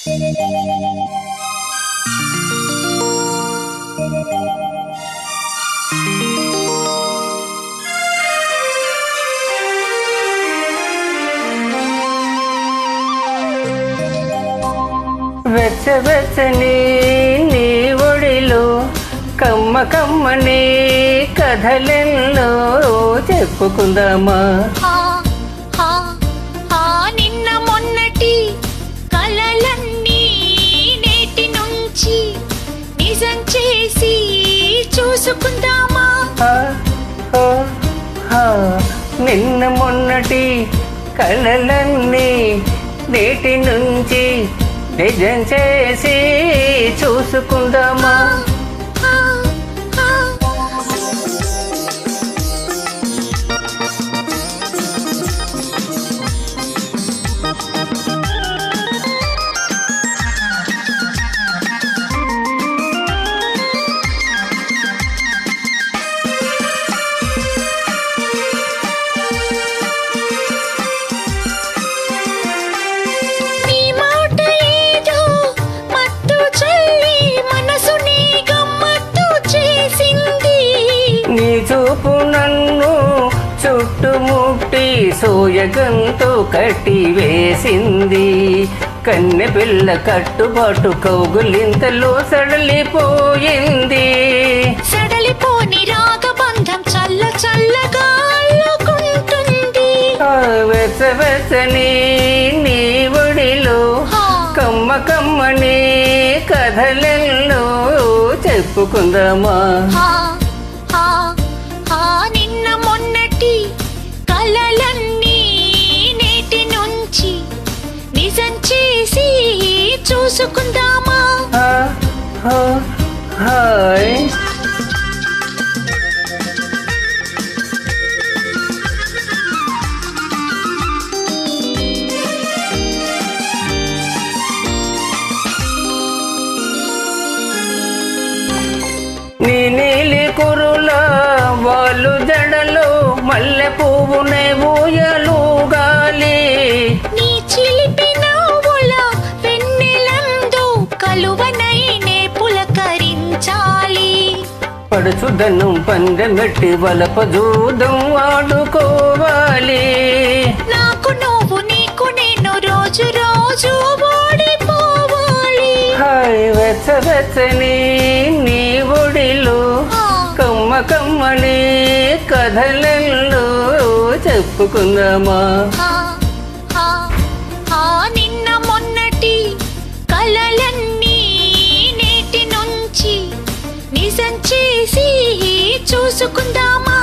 వెచ్చవెచ్చని నీ ఒడిలో కమ్మ కమ్మని కథలెన్నో చెప్పుకుందామా. నిన్న మొన్నటి కలలన్నీ నేటి నుంచి నిజం చేసి చూసుకుందామా. నిన్న మొన్నటి కలలన్నీ నేటి నుంచి నిజం చేసి చూసుకుందామా. చూపు నన్ను చుట్టుముట్టి సోయగంతో కట్టి వేసింది. కన్నె పిల్ల కట్టుబాటు కౌగులింతలో సడలిపోయింది. సడలిపోని రాగబంధం చల్ల చల్లగా అల్లుకుంటుంది. వెచ్చవెచ్చని నీ ఒడిలో కమ్మ కమ్మని కథలెన్నో చెప్పుకుందామా. నిన్న మొన్నటి కలలన్నీ నేటి నుంచి నిజం చేసి చూసుకుందామా. నీ నీలి కురుల వాళ్ళు జడలో మల్లె పువ్వునే ఊయలుగాలి. నీ చిలిపి నవ్వుల వెన్నెలందు కలువనైనే పులకరించాలి. పడుచుదనం పందెమెట్టి వలప జూదం ఆడుకోవాలి. నాకు నువ్వు నీకు నేను రోజు రోజు ఓడిపోవాలి. వెచ్చవెచ్చని నీ ఒడిలో కమ్మ కమ్మని కథలెన్నో చెప్పుకుందామా. నిన్న మొన్నటి కలలన్నీ నేటి నుంచి నిజం చేసి చూసుకుందామా.